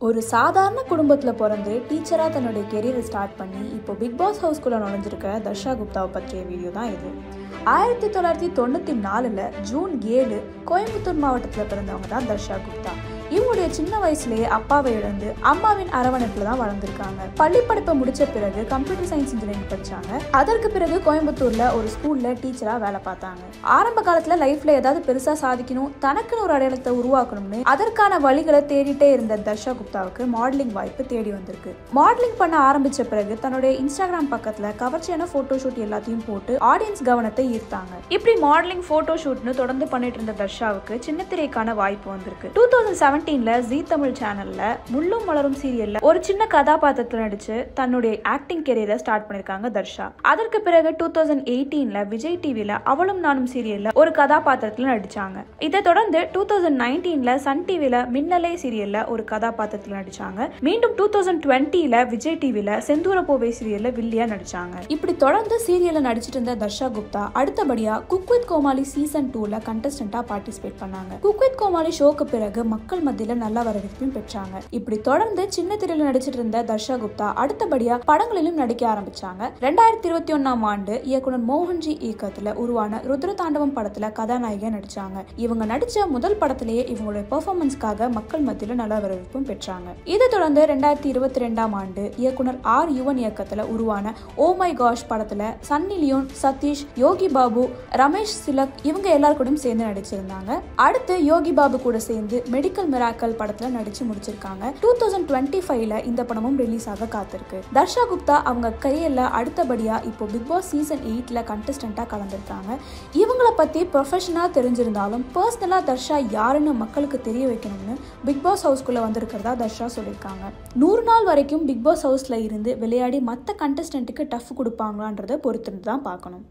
ஒரு சாதாரண குடும்பத்தில் பிறந்து டீச்சராக தன்னுடைய கெரியரை ஸ்டார்ட் பண்ணி இப்போ பிக் பாஸ் ஹவுஸ்குள்ளே நுழைஞ்சிருக்க தர்ஷா குப்தாவை பற்றிய வீடியோ தான் இது. 1994 ஜூன் 7 கோயம்புத்தூர் மாவட்டத்தில் பிறந்தவங்க தான் தர்ஷா குப்தா. இவங்களுடைய சின்ன வயசுலேயே அப்பாவை இழந்து அம்மாவின் அரவணைப்பில் தான் வளர்ந்துருக்காங்க. பள்ளி படிப்பை முடிச்ச பிறகு கம்ப்யூட்டர் சயின்ஸ் இன்ஜினியரிங் படிச்சாங்க. அதற்கு பிறகு கோயம்புத்தூர்ல ஒரு ஸ்கூல்ல டீச்சரா வேலை பார்த்தாங்க. ஆரம்ப காலத்துல லைஃப்ல ஏதாவது பெருசா சாதிக்கணும், தனக்குன்னு ஒரு அடையாளத்தை உருவாக்கணும்னு அதற்கான வழிகளை தேடிட்டே இருந்த தர்ஷா குப்தாவுக்கு மாடலிங் வாய்ப்பு தேடி வந்திருக்கு. மாடலிங் பண்ண ஆரம்பிச்ச பிறகு தன்னுடைய இன்ஸ்டாகிராம் பக்கத்துல கவர்ச்சியான போட்டோ ஷூட் எல்லாத்தையும் போட்டு ஆடியன்ஸ் கவனத்தை ஈர்த்தாங்க. இப்படி மாடலிங் போட்டோ ஷூட்னு தொடர்ந்து பண்ணிட்டு இருந்த தர்ஷாவுக்கு சின்ன திரைக்கான வாய்ப்பு வந்திருக்கு. 2017 ஜீ தமிழ் சேனல்ல முள்ளும் மலரும் சீரியல்ல ஒரு சின்ன கதாபாத்திரத்தில் நடிச்சு தன்னுடைய ஆக்டிங் கெரியரை ஸ்டார்ட் பண்ணிருக்காங்க தர்ஷா. அதற்கு பிறகு 2018 விஜய் டிவில அவளும் நானும் சீரியல்ல ஒரு கதாபாத்திரத்தில் நடிச்சாங்க. இதை தொடர்ந்து 2019 சன் டிவில மின்னலே சீரியல்ல ஒரு கதாபாத்திரத்தில் நடிச்சாங்க. மீண்டும் 2020 விஜய் டிவில செந்தூர போவே சீரியல்ல வில்லியா நடிச்சாங்க. இப்படி தொடர்ந்து சீரியல்ல நடிச்சிட்டு இருந்த தர்ஷா குப்தா அடுத்தபடியா குக் வித் கோமாளி சீசன் 2ல கண்டஸ்டன்டா பார்ட்டிசிபேட் பண்ணாங்க. குக் வித் கோமாளி ஷோக்கு பிறகு மக்கள் மத்தியில நல்ல வரவேற்பையும் பெற்றாங்க. இப்படி தொடர்ந்து சின்ன திரையில நடிச்சிட்டு இருந்த தர்ஷா குப்தா அடுத்தபடியா படங்களிலும் நடிக்க ஆரம்பிச்சாங்க. 2021 இயக்குனர் மோகன்ஜி இயக்கத்துல உருவான ருத்ர தாண்டவம் படத்துல கதாநாயகியா நடிச்சாங்க. இவங்க நடிச்ச முதல் படத்திலேயே இவங்களுடைய பெர்ஃபார்மன்ஸ்க்காக மக்கள் மத்தியில நல்ல வரவேற்பும் பெற்றாங்க. இதை தொடர்ந்து 2022 இயக்குனர் ஆர் யுவன் இயக்கத்துல உருவான ஓ மை காஷ் படத்துல சன்னி லியோன், சதீஷ், யோகி பாபு, ரமேஷ் சிலக் இவங்க எல்லாருக்கூடயும் சேர்ந்து நடிச்சிருந்தாங்க. அடுத்து யோகி பாபு கூட சேர்ந்து மெடிக்கல் மிராக்கல் படத்துல நடிச்சு முடிச்சிருக்காங்க. 2025 இந்த படமும் ரிலீஸ் ஆக காத்திருக்கு. தர்ஷா குப்தா அவங்க கரியர்ல அடுத்தபடியா இப்போ பிக் பாஸ் சீசன் 8ல கண்டஸ்டன்டா கலந்துருக்காங்க. இவங்கள பத்தி ப்ரொஃபஷனலா தெரிஞ்சிருந்தாலும் பர்சனலா தர்ஷா யாருன்னு மக்களுக்கு தெரிய வைக்கணும்னு பிக் பாஸ் ஹவுஸ்குள்ள வந்திருக்கிறதா தர்ஷா சொல்லியிருக்காங்க. 100 நாள் வரைக்கும் பிக் பாஸ் ஹவுஸ்ல இருந்து விளையாடி மற்ற கண்டஸ்டன்ட்டுக்கு டஃப் கொடுப்பாங்களான்றதை பொறுத்து தான் பார்க்கணும்.